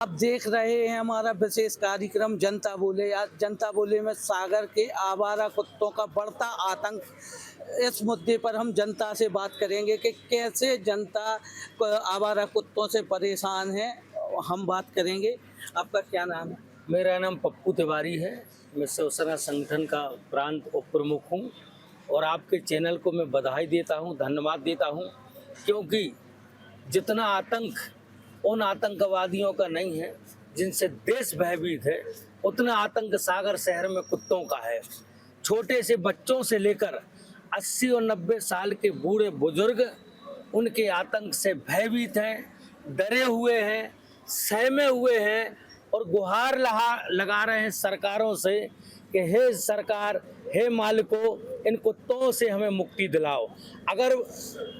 आप देख रहे हैं हमारा विशेष कार्यक्रम जनता बोले। आज जनता बोले में सागर के आवारा कुत्तों का बढ़ता आतंक, इस मुद्दे पर हम जनता से बात करेंगे कि कैसे जनता आवारा कुत्तों से परेशान है। हम बात करेंगे। आपका क्या नाम है? मेरा नाम पप्पू तिवारी है। मैं शिवसेना संगठन का प्रांत उप प्रमुख हूँ और आपके चैनल को मैं बधाई देता हूँ, धन्यवाद देता हूँ, क्योंकि जितना आतंक उन आतंकवादियों का नहीं है जिनसे देश भयभीत है, उतना आतंक सागर शहर में कुत्तों का है। छोटे से बच्चों से लेकर 80 और 90 साल के बूढ़े बुजुर्ग उनके आतंक से भयभीत हैं, डरे हुए हैं, सहमे हुए हैं और गुहार लगा रहे हैं सरकारों से कि हे सरकार, हे मालिकों, इन कुत्तों से हमें मुक्ति दिलाओ। अगर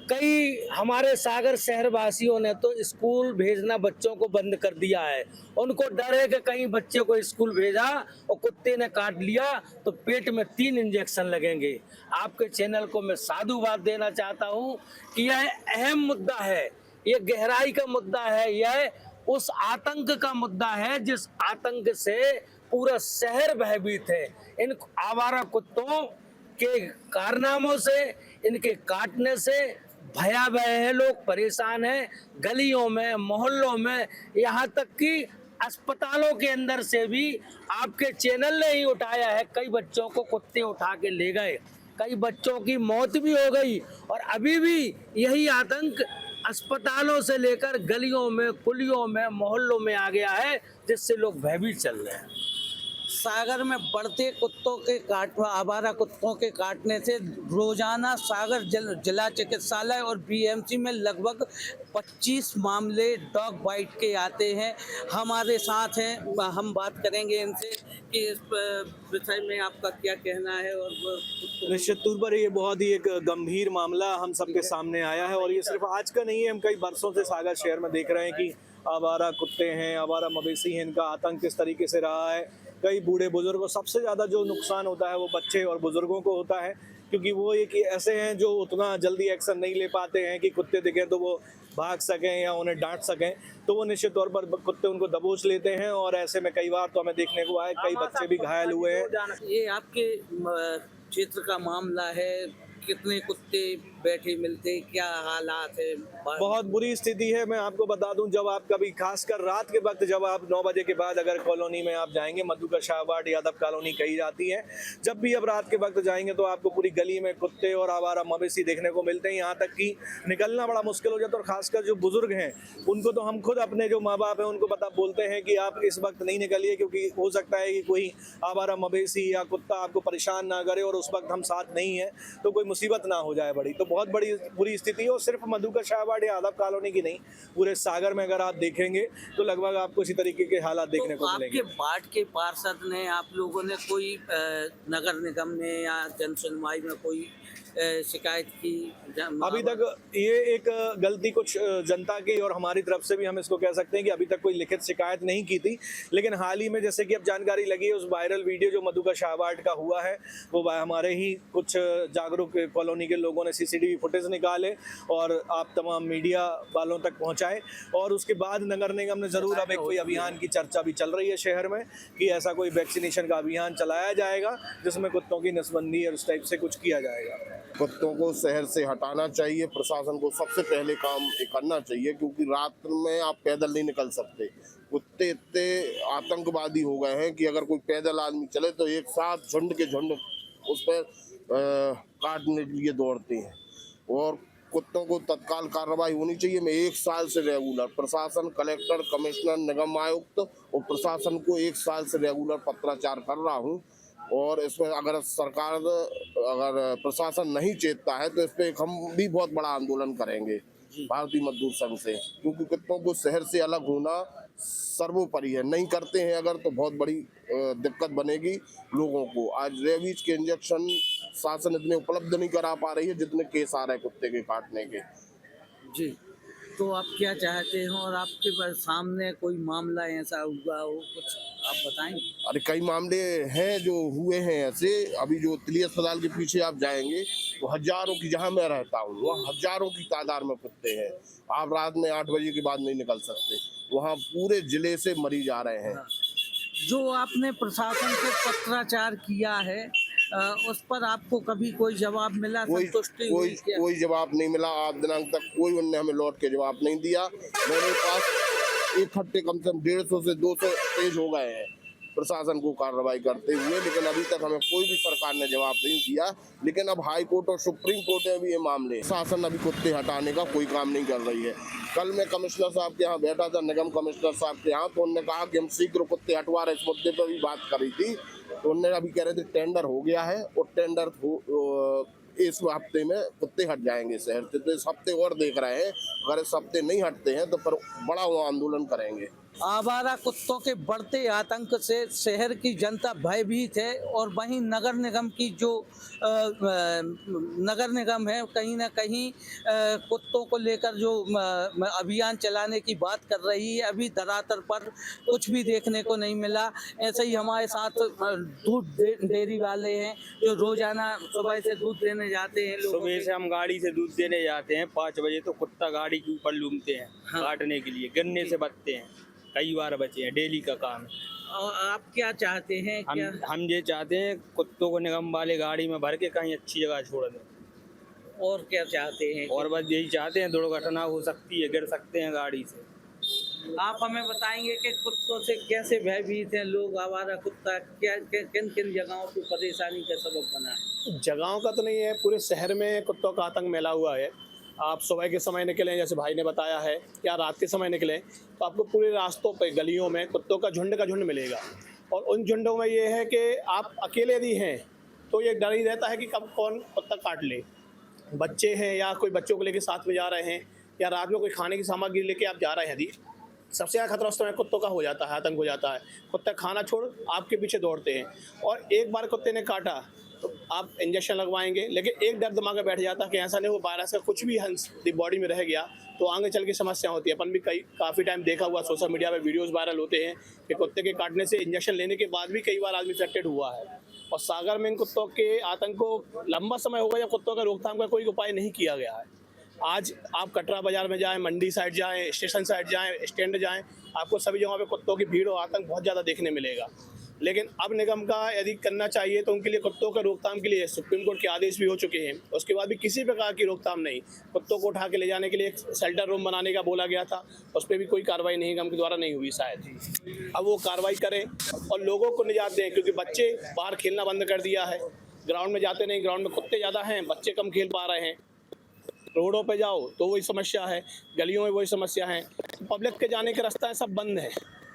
कई हमारे सागर शहर वासियों ने तो स्कूल भेजना बच्चों को बंद कर दिया है। उनको डर है कि कहीं बच्चे को स्कूल भेजा और कुत्ते ने काट लिया तो पेट में 3 इंजेक्शन लगेंगे। आपके चैनल को मैं साधुवाद देना चाहता हूँ कि यह अहम मुद्दा है, यह गहराई का मुद्दा है, यह उस आतंक का मुद्दा है जिस आतंक से पूरा शहर भयभीत है। इन आवारा कुत्तों के कारनामों से, इनके काटने से भयावह है, लोग परेशान हैं। गलियों में, मोहल्लों में, यहाँ तक कि अस्पतालों के अंदर से भी आपके चैनल ने ही उठाया है। कई बच्चों को कुत्ते उठा के ले गए, कई बच्चों की मौत भी हो गई और अभी भी यही आतंक अस्पतालों से लेकर गलियों में, कुलियों में, मोहल्लों में आ गया है, जिससे लोग भयभीत चल रहे हैं। सागर में बढ़ते कुत्तों के आवारा कुत्तों के काटने से रोजाना सागर जिला चिकित्सालय और बीएमसी में लगभग 25 मामले डॉग बाइट के आते हैं। हमारे साथ हैं, हम बात करेंगे इनसे कि इस विषय में आपका क्या कहना है। और निश्चित तौर पर ये बहुत ही एक गंभीर मामला हम सबके सामने आया है और ये सिर्फ आज का नहीं है। हम कई बरसों से सागर शहर में देख रहे हैं कि आवारा कुत्ते हैं, आवारा मवेशी हैं, इनका आतंक किस तरीके से रहा है। कई बूढ़े बुजुर्गों, सबसे ज़्यादा जो नुकसान होता है वो बच्चे और बुजुर्गों को होता है, क्योंकि वो एक ऐसे हैं जो उतना जल्दी एक्शन नहीं ले पाते हैं कि कुत्ते दिखें तो वो भाग सकें या उन्हें डांट सकें। तो वो निश्चित तौर पर कुत्ते उनको दबोच लेते हैं और ऐसे में कई बार तो हमें देखने को आए कई बच्चे भी घायल हुए हैं। ये आपके क्षेत्र का मामला है, कितने कुत्ते बैठे मिलते, क्या हालात है? बहुत बुरी स्थिति है। मैं आपको बता दूं, जब आप कभी खासकर रात के वक्त, जब आप 9 बजे के बाद अगर कॉलोनी में आप जाएंगे, मधुकर शाह वार्ड यादव कॉलोनी कही जाती है, जब भी अब रात के वक्त जाएंगे तो आपको पूरी गली में कुत्ते और आवारा मवेशी देखने को मिलते हैं। यहाँ तक कि निकलना बड़ा मुश्किल हो जाता है और खासकर जो बुजुर्ग हैं उनको तो हम खुद अपने जो माँ बाप हैं उनको बोलते हैं कि आप इस वक्त नहीं निकलिए, क्योंकि हो सकता है कि कोई आवारा मवेशी या कुत्ता आपको परेशान ना करे और उस वक्त हम साथ नहीं हैं तो कोई मुसीबत ना हो जाए बड़ी। तो बहुत बड़ी बुरी स्थिति है और सिर्फ मधुकर शाह वार्ड यादव कॉलोनी की नहीं, पूरे सागर में अगर आप देखेंगे तो लगभग आपको इसी तरीके के हालात देखने को मिलेंगे। आपके वार्ड के पार्षद ने, आप लोगों ने कोई नगर निगम ने या जन सुनवाई में कोई शिकायत की? अभी तक ये एक गलती कुछ जनता की और हमारी तरफ से भी हम इसको कह सकते हैं कि अभी तक कोई लिखित शिकायत नहीं की थी, लेकिन हाल ही में जैसे कि अब जानकारी लगी है, उस वायरल वीडियो जो मधुकर शाह वार्ड का हुआ है वो हमारे ही कुछ जागरूक कॉलोनी के लोगों ने सीसीटीवी फुटेज निकाले और आप तमाम मीडिया वालों तक पहुंचाए और उसके बाद नगर निगम ने जरूर अब एक कोई अभियान की चर्चा भी चल रही है शहर में कि ऐसा कोई वैक्सीनेशन का अभियान चलाया जाएगा जिसमें कुत्तों की नसबंदी और उस टाइप से कुछ किया जाएगा। कुत्तों को शहर से हटाना चाहिए। प्रशासन को सबसे पहले काम ये करना चाहिए, क्योंकि रात में आप पैदल नहीं निकल सकते। कुत्ते इतने आतंकवादी हो गए हैं कि अगर कोई पैदल आदमी चले तो एक साथ झुंड के झुंड उस पर काटने के लिए दौड़ते हैं और कुत्तों को तत्काल कार्रवाई होनी चाहिए। मैं 1 साल से रेगुलर प्रशासन, कलेक्टर, कमिश्नर, निगम आयुक्त और प्रशासन को 1 साल से रेगुलर पत्राचार कर रहा हूँ और इसमें अगर सरकार, अगर प्रशासन नहीं चेतता है तो इस पर हम भी बहुत बड़ा आंदोलन करेंगे भारतीय मजदूर संघ से, क्योंकि कुत्तों को शहर से अलग होना सर्वोपरि है। नहीं करते हैं अगर तो बहुत बड़ी दिक्कत बनेगी लोगों को। आज रेबीज के इंजेक्शन शासन इतने उपलब्ध नहीं करा पा रही है जितने केस आ रहे हैं कुत्ते के काटने के। जी, तो आप क्या चाहते हो और आपके सामने कोई मामला ऐसा हुआ हो, कुछ आप बताएंगे? अरे कई मामले हैं जो हुए हैं ऐसे। अभी जो तिली अस्पताल के पीछे आप जाएंगे तो हजारों की, जहां मैं रहता हूँ वहाँ हजारों की तादाद में कुत्ते हैं। आप रात में 8 बजे के बाद नहीं निकल सकते, वहाँ पूरे जिले से मरीज आ रहे हैं। जो आपने प्रशासन से पत्राचार किया है उस पर आपको कभी कोई जवाब मिला, संतुष्टि हुई क्या? कोई जवाब नहीं मिला। आज दिनांक तक कोई उनने हमें लौट के जवाब नहीं दिया। मेरे पास इकट्ठे कम से कम 150 से 200 पेज हो गए हैं प्रशासन को कार्रवाई करते हुए, लेकिन अभी तक हमें कोई भी सरकार ने जवाब नहीं दिया। लेकिन अब हाई कोर्ट और सुप्रीम कोर्ट में भी ये मामले, शासन अभी कुत्ते हटाने का कोई काम नहीं कर रही है। कल मैं कमिश्नर साहब के यहाँ बैठा था, निगम कमिश्नर साहब के यहाँ, तो उन्होंने कहा कि हम शीघ्र कुत्ते हटवा रहे। इस मुद्दे पर भी बात करी थी, तो उन्होंने अभी कह रहे थे टेंडर हो गया है और टेंडर इस हफ्ते में कुत्ते हट जाएंगे शहर से। तो इस हफ्ते और देख रहे हैं, अगर इस हफ्ते नहीं हटते हैं तो फिर बड़ा आंदोलन करेंगे। आवारा कुत्तों के बढ़ते आतंक से शहर की जनता भयभीत है और वहीं नगर निगम की जो नगर निगम है कहीं ना कहीं कुत्तों को लेकर जो अभियान चलाने की बात कर रही है, अभी धरातल पर कुछ भी देखने को नहीं मिला। ऐसे ही हमारे साथ दूध डेयरी वाले हैं जो रोजाना सुबह से दूध देने जाते हैं। सुबह से हम गाड़ी से दूध देने जाते हैं 5 बजे, तो कुत्ता गाड़ी के ऊपर लूमते हैं काटने के लिए, गन्ने से बचते हैं। कई बार बचे हैं, डेली का काम है। और आप क्या चाहते हैं? हम ये चाहते हैं कुत्तों को निगम वाले गाड़ी में भर के कहीं अच्छी जगह छोड़ दें। और क्या चाहते हैं? और बस यही चाहते हैं, दुर्घटना हो सकती है, गिर सकते हैं गाड़ी से। आप हमें बताएंगे कि कुत्तों से कैसे भयभीत हैं लोग? आवारा कुत्ता क्या किन किन जगहों पर परेशानी का सबब बना है? जगहों का तो नहीं है, पूरे शहर में कुत्तों का आतंक फैला हुआ है। आप सुबह के समय निकलें, जैसे भाई ने बताया है, या रात के समय निकलें तो आपको पूरे रास्तों पे, गलियों में कुत्तों का झुंड मिलेगा। और उन झुंडों में ये है कि आप अकेले यदि हैं तो ये डर ही रहता है कि कब कौन कुत्ता काट ले। बच्चे हैं या कोई बच्चों को लेकर साथ में जा रहे हैं, या रात में कोई खाने की सामग्री लेके आप जा रहे हैं, यदि सबसे ज़्यादा खतरा उस समय कुत्तों का हो जाता है, आतंक हो जाता है। कुत्ता खाना छोड़ आपके पीछे दौड़ते हैं, और एक बार कुत्ते ने काटा तो आप इंजेक्शन लगवाएंगे, लेकिन एक डर दिमाग में बैठ जाता है कि ऐसा नहीं, वो वायरस का कुछ भी हंस बॉडी में रह गया तो आगे चल के समस्या होती है। अपन भी काफ़ी टाइम देखा हुआ, सोशल मीडिया पे वीडियोस वायरल होते हैं कि कुत्ते के काटने से इंजेक्शन लेने के बाद भी कई बार आदमी इफेक्टेड हुआ है। और सागर में इन कुत्तों के आतंक को लंबा समय हो गया, या कुत्तों का रोकथाम का कोई उपाय नहीं किया गया है। आज आप कटरा बाजार में जाएँ, मंडी साइड जाएँ, स्टेशन साइड जाएँ, स्टैंड जाएँ, आपको सभी जगहों पर कुत्तों की भीड़ और आतंक बहुत ज़्यादा देखने मिलेगा। लेकिन अब निगम का यदि करना चाहिए तो उनके लिए कुत्तों का रोकथाम के लिए सुप्रीम कोर्ट के आदेश भी हो चुके हैं, उसके बाद भी किसी प्रकार की रोकथाम नहीं। कुत्तों को उठा के ले जाने के लिए एक शेल्टर रूम बनाने का बोला गया था, उस पर भी कोई कार्रवाई नहीं निगम के द्वारा नहीं हुई शायद। अब वो कार्रवाई करें और लोगों को निजात दें, क्योंकि बच्चे बाहर खेलना बंद कर दिया है, ग्राउंड में जाते नहीं, ग्राउंड में कुत्ते ज़्यादा हैं, बच्चे कम खेल पा रहे हैं। रोडों पे जाओ तो वही समस्या है, गलियों में वही समस्या है, पब्लिक के जाने के रास्ता है सब बंद है,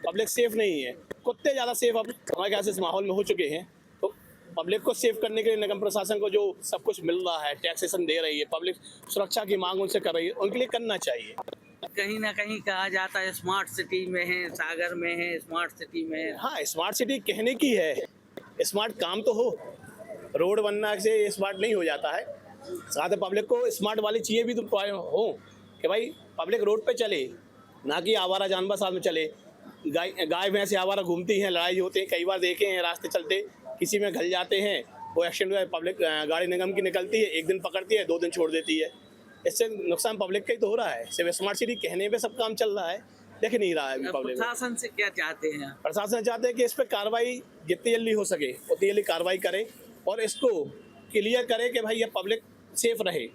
पब्लिक सेफ नहीं है। कुत्ते ज़्यादा सेफ अब हमारे ख्याल से इस माहौल में हो चुके हैं। तो पब्लिक को सेफ करने के लिए निगम प्रशासन को जो सब कुछ मिल रहा है, टैक्सेशन दे रही है, पब्लिक सुरक्षा की मांग उनसे कर रही है, उनके लिए करना चाहिए। कहीं ना कहीं कहा जाता है स्मार्ट सिटी में है, सागर में है, स्मार्ट सिटी में है। हाँ, स्मार्ट सिटी कहने की है, स्मार्ट काम तो हो। रोड बनना से स्मार्ट नहीं हो जाता है, साथ ही पब्लिक को स्मार्ट वाली चीज़ें भी तो हो कि भाई पब्लिक रोड पे चले, ना कि आवारा जानवर साथ में चले। गाय भैंस आवारा घूमती हैं, लड़ाई होती है, कई बार देखे हैं रास्ते चलते, किसी में घल जाते हैं, वो एक्सीडेंट पब्लिक गाड़ी निगम की निकलती है, एक दिन पकड़ती है, 2 दिन छोड़ देती है। इससे नुकसान पब्लिक का ही तो हो रहा है। सिर्फ स्मार्ट सिटी कहने पे सब काम चल रहा है, देख नहीं रहा है पब्लिक। प्रशासन से क्या चाहते हैं? प्रशासन चाहते हैं कि इस पर कार्रवाई जितनी जल्दी हो सके उतनी जल्दी कार्रवाई करे और इसको क्लियर करे कि भाई ये पब्लिक सेफ रहे।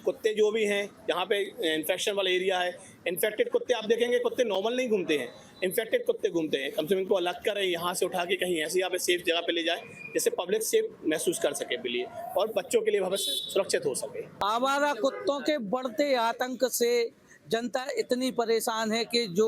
कुत्ते जो भी हैं, जहाँ पे इन्फेक्शन वाला एरिया है, इन्फेक्टेड कुत्ते आप देखेंगे, कुत्ते नॉर्मल नहीं घूमते हैं, इन्फेक्टेड कुत्ते घूमते हैं। कम से कम इनको अलग करें, यहाँ से उठा के कहीं ऐसी यहाँ पे सेफ जगह पे ले जाए, जिससे पब्लिक सेफ महसूस कर सके के लिए और बच्चों के लिए भविष्य सुरक्षित हो सके। आवारा कुत्तों के बढ़ते आतंक से जनता इतनी परेशान है कि जो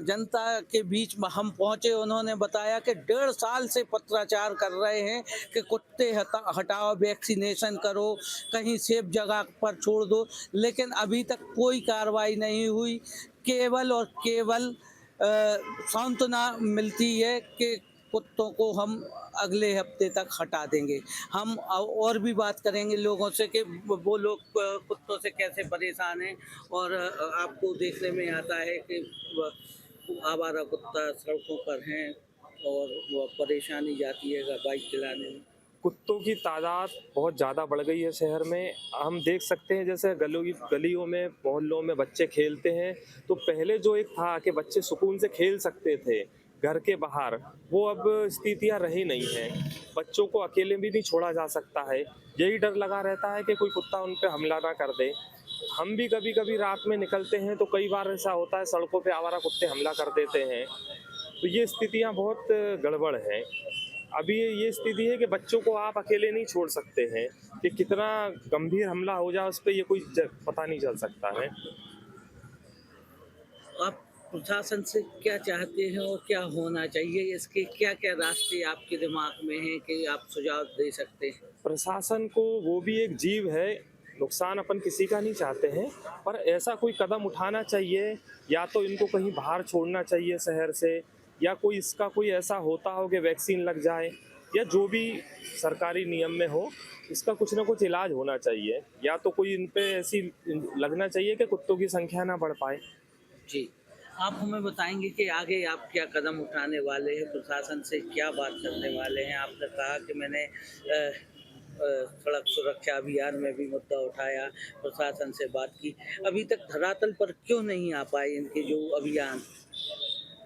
जनता के बीच में हम पहुंचे, उन्होंने बताया कि 1.5 साल से पत्राचार कर रहे हैं कि कुत्ते हटाओ, वैक्सीनेशन करो, कहीं सेफ जगह पर छोड़ दो, लेकिन अभी तक कोई कार्रवाई नहीं हुई। केवल और केवल सांत्वना मिलती है कि कुत्तों को हम अगले हफ्ते तक हटा देंगे। हम और भी बात करेंगे लोगों से कि वो लोग कुत्तों से कैसे परेशान हैं। और आपको देखने में आता है कि आवारा कुत्ता सड़कों पर हैं और वो परेशानी जाती है बाइक चलाने में। कुत्तों की तादाद बहुत ज़्यादा बढ़ गई है शहर में। हम देख सकते हैं जैसे गलियों में मोहल्लों में बच्चे खेलते हैं, तो पहले जो एक था कि बच्चे सुकून से खेल सकते थे घर के बाहर, वो अब स्थितियाँ रही नहीं हैं। बच्चों को अकेले भी नहीं छोड़ा जा सकता है, यही डर लगा रहता है कि कोई कुत्ता उन पर हमला ना कर दे। हम भी कभी कभी रात में निकलते हैं तो कई बार ऐसा होता है सड़कों पे आवारा कुत्ते हमला कर देते हैं। तो ये स्थितियाँ बहुत गड़बड़ हैं। अभी ये स्थिति है कि बच्चों को आप अकेले नहीं छोड़ सकते हैं, कि कितना गंभीर हमला हो जाए उस पर ये कोई पता नहीं चल सकता है। आप प्रशासन से क्या चाहते हैं और क्या होना चाहिए, इसके क्या क्या रास्ते आपके दिमाग में हैं कि आप सुझाव दे सकते हैं? प्रशासन को, वो भी एक जीव है, नुकसान अपन किसी का नहीं चाहते हैं, पर ऐसा कोई कदम उठाना चाहिए, या तो इनको कहीं बाहर छोड़ना चाहिए शहर से, या कोई इसका कोई ऐसा होता हो कि वैक्सीन लग जाए, या जो भी सरकारी नियम में हो इसका कुछ ना कुछ इलाज होना चाहिए, या तो कोई इन पे ऐसी लगना चाहिए कि कुत्तों की संख्या ना बढ़ पाए। जी, आप हमें बताएंगे कि आगे आप क्या कदम उठाने वाले हैं, प्रशासन से क्या बात करने वाले हैं? आपने कहा कि मैंने सड़क सुरक्षा अभियान में भी मुद्दा उठाया, प्रशासन से बात की, अभी तक धरातल पर क्यों नहीं आ पाए इनके जो अभियान?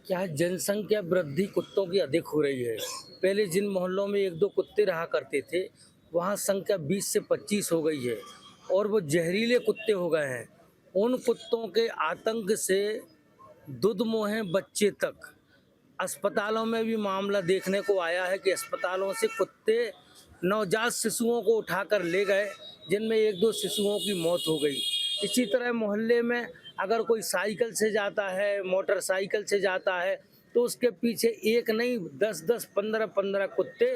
क्या है, जनसंख्या वृद्धि कुत्तों की अधिक हो रही है। पहले जिन मोहल्लों में 1-2 कुत्ते रहा करते थे, वहाँ संख्या 20 से 25 हो गई है और वो जहरीले कुत्ते हो गए हैं। उन कुत्तों के आतंक से दुधमुहे बच्चे तक, अस्पतालों में भी मामला देखने को आया है कि अस्पतालों से कुत्ते नवजात शिशुओं को उठाकर ले गए, जिनमें 1-2 शिशुओं की मौत हो गई। इसी तरह मोहल्ले में अगर कोई साइकिल से जाता है, मोटरसाइकिल से जाता है, तो उसके पीछे एक नहीं 10-10, 15-15 कुत्ते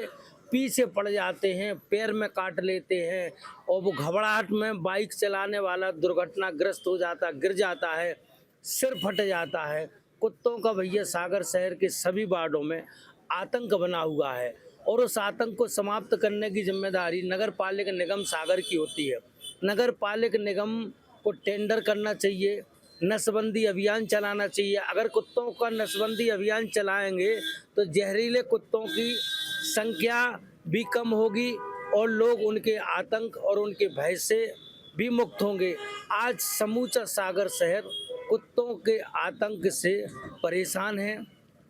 पीछे पड़ जाते हैं, पैर में काट लेते हैं और वो घबराहट में बाइक चलाने वाला दुर्घटनाग्रस्त हो जाता, गिर जाता है, सिर फट जाता है। कुत्तों का भैया सागर शहर के सभी वार्डों में आतंक बना हुआ है और उस आतंक को समाप्त करने की जिम्मेदारी नगर पालिक निगम सागर की होती है। नगर पालिक निगम को टेंडर करना चाहिए, नसबंदी अभियान चलाना चाहिए। अगर कुत्तों का नसबंदी अभियान चलाएंगे तो जहरीले कुत्तों की संख्या भी कम होगी और लोग उनके आतंक और उनके भय से भी मुक्त होंगे। आज समूचा सागर शहर कुत्तों के आतंक से परेशान है।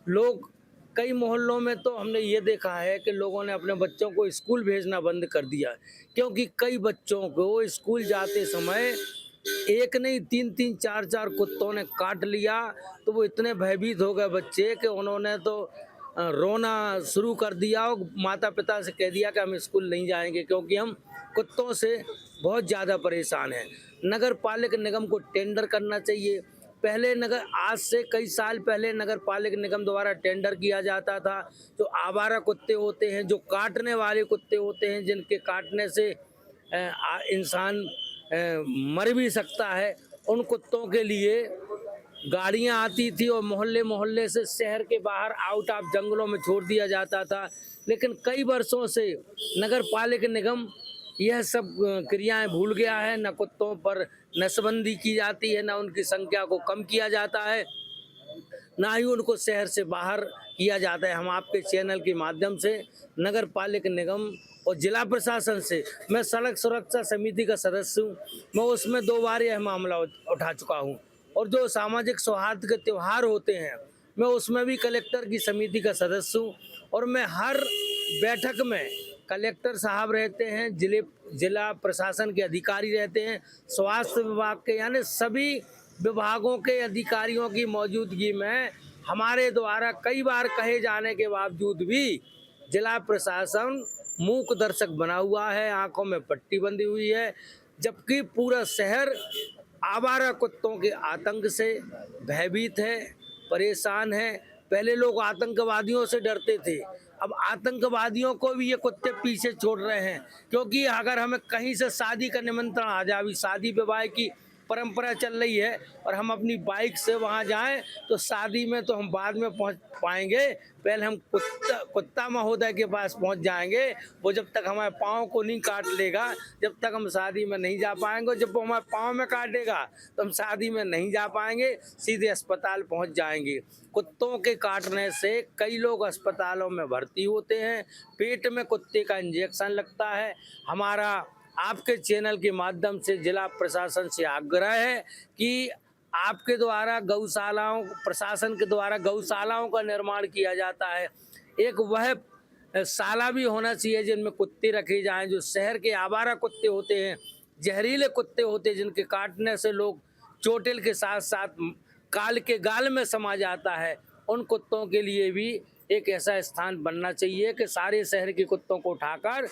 लोग कई मोहल्लों में तो हमने ये देखा है कि लोगों ने अपने बच्चों को स्कूल भेजना बंद कर दिया, क्योंकि कई बच्चों को स्कूल जाते समय एक नहीं 3-3, 4-4 कुत्तों ने काट लिया। तो वो इतने भयभीत हो गए बच्चे कि उन्होंने तो रोना शुरू कर दिया और माता पिता से कह दिया कि हम स्कूल नहीं जाएंगे, क्योंकि हम कुत्तों से बहुत ज़्यादा परेशान हैं। नगर पालिक निगम को टेंडर करना चाहिए। पहले आज से कई साल पहले नगर पालिक निगम द्वारा टेंडर किया जाता था। जो आवारा कुत्ते होते हैं, जो काटने वाले कुत्ते होते हैं, जिनके काटने से इंसान मर भी सकता है, उन कुत्तों के लिए गाड़ियां आती थी और मोहल्ले मोहल्ले से शहर के बाहर आउट ऑफ जंगलों में छोड़ दिया जाता था। लेकिन कई वर्षों से नगर पालिक निगम यह सब क्रियाएं भूल गया है। न कुत्तों पर नसबंदी की जाती है, न उनकी संख्या को कम किया जाता है, ना ही उनको शहर से बाहर किया जाता है। हम आपके चैनल के माध्यम से नगर पालिक निगम और जिला प्रशासन से, मैं सड़क सुरक्षा समिति का सदस्य हूँ, मैं उसमें 2 बार यह मामला उठा चुका हूँ। और जो सामाजिक सौहार्द के त्यौहार होते हैं, मैं उसमें भी कलेक्टर की समिति का सदस्य हूँ और मैं हर बैठक में कलेक्टर साहब रहते हैं, जिला प्रशासन के अधिकारी रहते हैं, स्वास्थ्य विभाग के, यानी सभी विभागों के अधिकारियों की मौजूदगी में हमारे द्वारा कई बार कहे जाने के बावजूद भी जिला प्रशासन मूक दर्शक बना हुआ है, आंखों में पट्टी बंधी हुई है, जबकि पूरा शहर आवारा कुत्तों के आतंक से भयभीत है, परेशान है। पहले लोग आतंकवादियों से डरते थे, अब आतंकवादियों को भी ये कुत्ते पीछे छोड़ रहे हैं, क्योंकि अगर हमें कहीं से शादी का निमंत्रण आ जाए, शादी विवाह की परंपरा चल रही है और हम अपनी बाइक से वहाँ जाएं तो शादी में तो हम बाद में पहुँच पाएंगे, पहले हम कुत्ता महोदय के पास पहुँच जाएंगे। वो जब तक हमारे पाँव को नहीं काट लेगा जब तक हम शादी में नहीं जा पाएंगे। जब वो हमारे पाँव में काटेगा तो हम शादी में नहीं जा पाएंगे, सीधे अस्पताल पहुँच जाएंगे। कुत्तों के काटने से कई लोग अस्पतालों में भर्ती होते हैं, पेट में कुत्ते का इंजेक्शन लगता है। हमारा आपके चैनल के माध्यम से जिला प्रशासन से आग्रह है कि आपके द्वारा गौशालाओं, प्रशासन के द्वारा गौशालाओं का निर्माण किया जाता है। एक वह शाला भी होना चाहिए जिनमें कुत्ते रखे जाएं, जो शहर के आवारा कुत्ते होते हैं, जहरीले कुत्ते होते हैं, जिनके काटने से लोग चोटिल के साथ साथ काल के गाल में समा जाता है। उन कुत्तों के लिए भी एक ऐसा स्थान बनना चाहिए कि सारे शहर के कुत्तों को उठाकर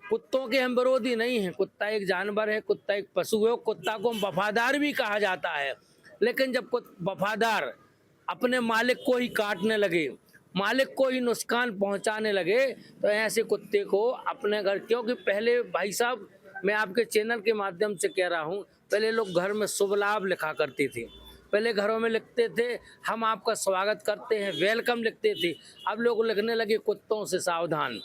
कुत्तों के हम विरोधी नहीं हैं। कुत्ता एक जानवर है, कुत्ता एक पशु है, कुत्ता को वफादार भी कहा जाता है। लेकिन जब वफादार अपने मालिक को ही काटने लगे, मालिक को ही नुकसान पहुंचाने लगे, तो ऐसे कुत्ते को अपने घर, क्योंकि पहले भाई साहब मैं आपके चैनल के माध्यम से कह रहा हूं, पहले लोग घर में शुभ लाभ लिखा करते थे, पहले घरों में लिखते थे हम आपका स्वागत करते हैं, वेलकम लिखते थे। अब लोग लिखने लगे कुत्तों से सावधान।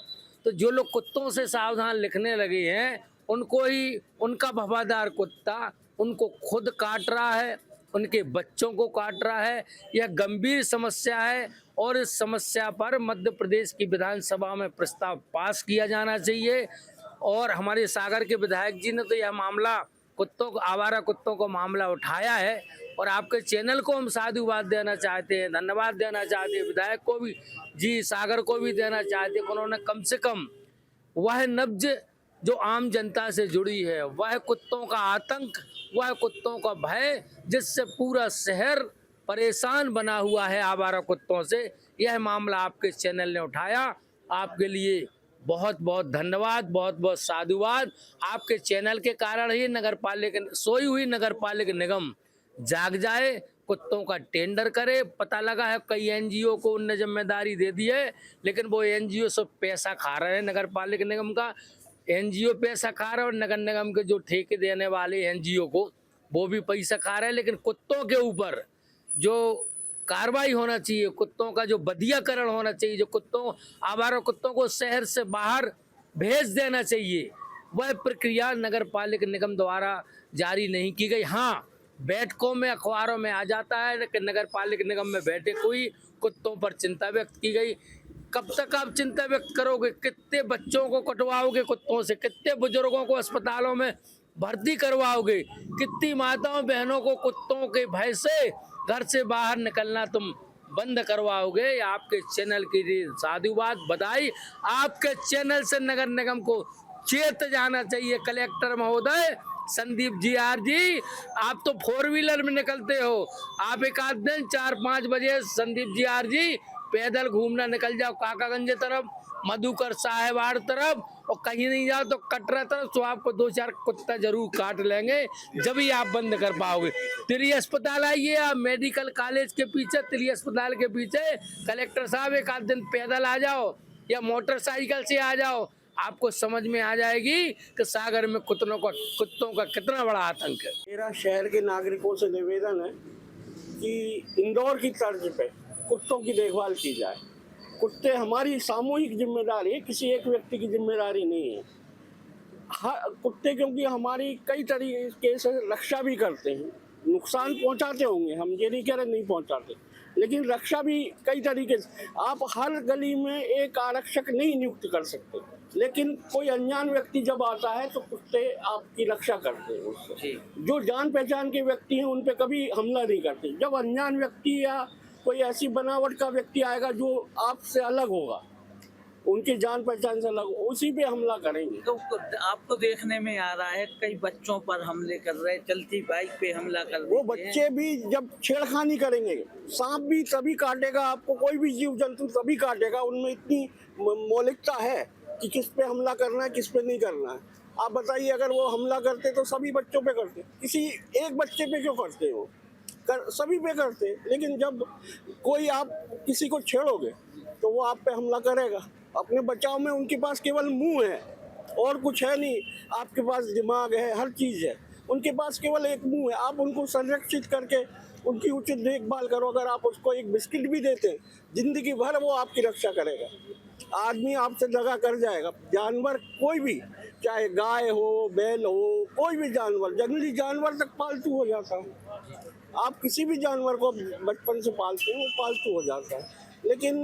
तो जो लोग कुत्तों से सावधान लिखने लगे हैं उनको ही उनका वफादार कुत्ता उनको खुद काट रहा है, उनके बच्चों को काट रहा है। यह गंभीर समस्या है और इस समस्या पर मध्य प्रदेश की विधानसभा में प्रस्ताव पास किया जाना चाहिए। और हमारे सागर के विधायक जी ने तो यह मामला आवारा कुत्तों को मामला उठाया है और आपके चैनल को हम साधुवाद देना चाहते हैं, धन्यवाद देना चाहते हैं, विधायक को भी जी सागर को भी देना चाहते हैं। उन्होंने कम से कम वह नब्ज जो आम जनता से जुड़ी है, वह कुत्तों का आतंक, वह कुत्तों का भय जिससे पूरा शहर परेशान बना हुआ है आवारा कुत्तों से, यह मामला आपके चैनल ने उठाया। आपके लिए बहुत बहुत धन्यवाद, बहुत बहुत साधुवाद। आपके चैनल के कारण ही सोई हुई नगर पालिका निगम जाग जाए, कुत्तों का टेंडर करे। पता लगा है कई एनजीओ को उनने जिम्मेदारी दे दी है, लेकिन वो एनजीओ सब पैसा खा रहे हैं। नगर पालिका निगम का एनजीओ पैसा खा रहा है और नगर निगम के जो ठेके देने वाले एनजीओ को वो भी पैसा खा रहे हैं। लेकिन कुत्तों के ऊपर जो कार्रवाई होना चाहिए, कुत्तों का जो बधियाकरण होना चाहिए, जो आवारा कुत्तों को शहर से बाहर भेज देना चाहिए, वह प्रक्रिया नगर पालिका निगम द्वारा जारी नहीं की गई। हाँ, बैठकों में अखबारों में आ जाता है कि नगर पालिका निगम में बैठक हुई, कुत्तों पर चिंता व्यक्त की गई। कब तक आप चिंता व्यक्त करोगे? कितने बच्चों को कटवाओगे कुत्तों से? कितने बुजुर्गों को अस्पतालों में भर्ती करवाओगे? कितनी माताओं बहनों को कुत्तों के भय से घर से बाहर निकलना तुम बंद करवाओगे? आपके चैनल की साधुवाद, बधाई। आपके चैनल से नगर निगम को चेत जाना चाहिए। कलेक्टर महोदय संदीप जी आर जी, आप तो 4 व्हीलर में निकलते हो, आप एक आध दिन 4-5 बजे संदीप जी आर जी पैदल घूमना निकल जाओ काकागंज तरफ, मधुकर साहेबाड़ तरफ, और कहीं नहीं जाओ तो कटरा तरफ, तो आपको 2-4 कुत्ता जरूर काट लेंगे, जब ही आप बंद कर पाओगे। तिली अस्पताल आइए, आप मेडिकल कॉलेज के पीछे, तिली अस्पताल के पीछे कलेक्टर साहब एक आध दिन पैदल आ जाओ या मोटरसाइकिल से आ जाओ, आपको समझ में आ जाएगी कि सागर में कुत्तों का कितना बड़ा आतंक है। मेरा शहर के नागरिकों से निवेदन है कि इंदौर की तर्ज पे कुत्तों की देखभाल की जाए। कुत्ते हमारी सामूहिक जिम्मेदारी है, किसी एक व्यक्ति की जिम्मेदारी नहीं है। कुत्ते क्योंकि हमारी कई तरीके से रक्षा भी करते हैं, नुकसान पहुंचाते होंगे, हम ये नहीं कह रहे नहीं पहुंचाते, लेकिन रक्षा भी कई तरीके से। आप हर गली में एक आरक्षक नहीं नियुक्त कर सकते, लेकिन कोई अनजान व्यक्ति जब आता है तो कुत्ते आपकी रक्षा करते हैं उससे। जो जान पहचान के व्यक्ति हैं उन पे कभी हमला नहीं करते। जब अनजान व्यक्ति या कोई ऐसी बनावट का व्यक्ति आएगा जो आपसे अलग होगा, उनकी जान पहचान से अलग, उसी पे हमला करेंगे। तो आपको देखने में आ रहा है कई बच्चों पर हमले कर रहे, चलती बाइक पे हमला कर रहे। वो बच्चे भी जब छेड़खानी करेंगे, सांप भी तभी काटेगा आपको, कोई भी जीव जंतु तभी काटेगा। उनमें इतनी मौलिकता है कि किस पे हमला करना है, किस पे नहीं करना है। आप बताइए, अगर वो हमला करते तो सभी बच्चों पे करते, किसी एक बच्चे पे क्यों करते हो? सभी पे करते। लेकिन जब कोई आप किसी को छेड़ोगे तो वो आप पे हमला करेगा। अपने बचाव में उनके पास केवल मुंह है और कुछ है नहीं, आपके पास दिमाग है, हर चीज़ है। उनके पास केवल एक मुंह है। आप उनको संरक्षित करके उनकी उचित देखभाल करो। अगर आप उसको एक बिस्किट भी देते, जिंदगी भर वो आपकी रक्षा करेगा। आदमी आपसे दगा कर जाएगा। जानवर कोई भी, चाहे गाय हो, बैल हो, कोई भी जानवर, जंगली जानवर तक पालतू हो जाता है। आप किसी भी जानवर को बचपन से पालते हैं, वो पालतू हो जाता है। लेकिन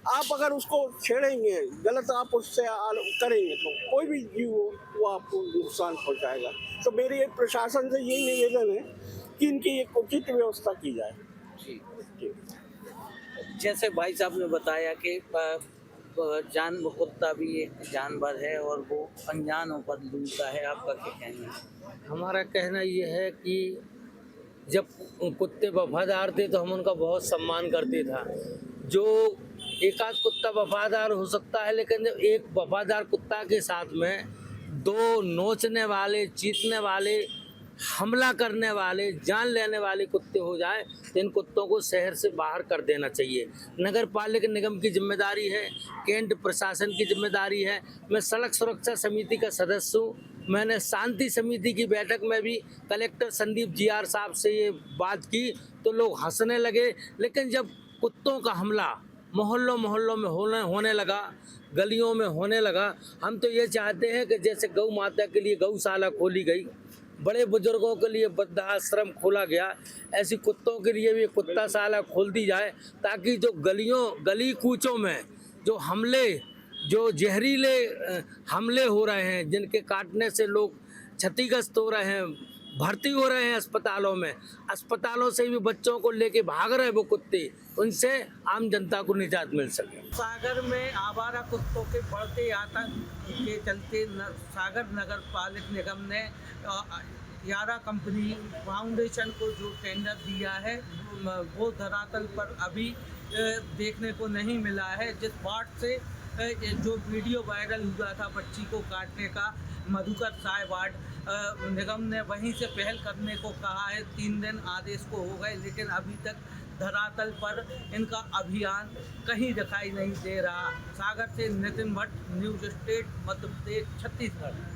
आप अगर उसको छेड़ेंगे, गलत आप उससे करेंगे, तो कोई भी जीव हो वो आपको नुकसान पहुंचाएगा। तो मेरी एक प्रशासन से यही निवेदन है कि इनकी एक उचित व्यवस्था की जाए। जी। जी। जैसे भाई साहब ने बताया कि कुत्ता भी एक जानवर है और वो अनजानों पर लूटता है, आपका क्या कहना है? हमारा कहना ये है कि जब कुत्ते वफादार थे तो हम उनका बहुत सम्मान करते था। जो एक आध कुत्ता वफादार हो सकता है, लेकिन जब एक वफादार कुत्ता के साथ में दो नोचने वाले, चीतने वाले, हमला करने वाले, जान लेने वाले कुत्ते हो जाए तो इन कुत्तों को शहर से बाहर कर देना चाहिए। नगर पालिका निगम की जिम्मेदारी है, कैंट प्रशासन की जिम्मेदारी है। मैं सड़क सुरक्षा समिति का सदस्य हूँ। मैंने शांति समिति की बैठक में भी कलेक्टर संदीप जीआर साहब से ये बात की तो लोग हंसने लगे। लेकिन जब कुत्तों का हमला मोहल्लों में होने लगा, गलियों में होने लगा, हम तो ये चाहते हैं कि जैसे गौ माता के लिए गौशाला खोली गई, बड़े बुजुर्गों के लिए वृद्धाश्रम खोला गया, ऐसी कुत्तों के लिए भी कुत्ताशाला खोल दी जाए, ताकि जो गली कूचों में जो जहरीले हमले हो रहे हैं, जिनके काटने से लोग क्षतिग्रस्त हो रहे हैं, भर्ती हो रहे हैं अस्पतालों से भी बच्चों को लेके भाग रहे वो कुत्ते, उनसे आम जनता को निजात मिल सके। सागर में आवारा कुत्तों के बढ़ते आतंक के चलते सागर नगर पालिक निगम ने यारा कंपनी फाउंडेशन को जो टेंडर दिया है वो धरातल पर अभी देखने को नहीं मिला है। जिस वार्ड से जो वीडियो वायरल हुआ था बच्ची को काटने का, मधुकर साय वार्ड, निगम ने वहीं से पहल करने को कहा है। 3 दिन आदेश को हो गए, लेकिन अभी तक धरातल पर इनका अभियान कहीं दिखाई नहीं दे रहा। सागर से नितिन भट्ट, न्यूज़ स्टेट, मध्य प्रदेश, छत्तीसगढ़।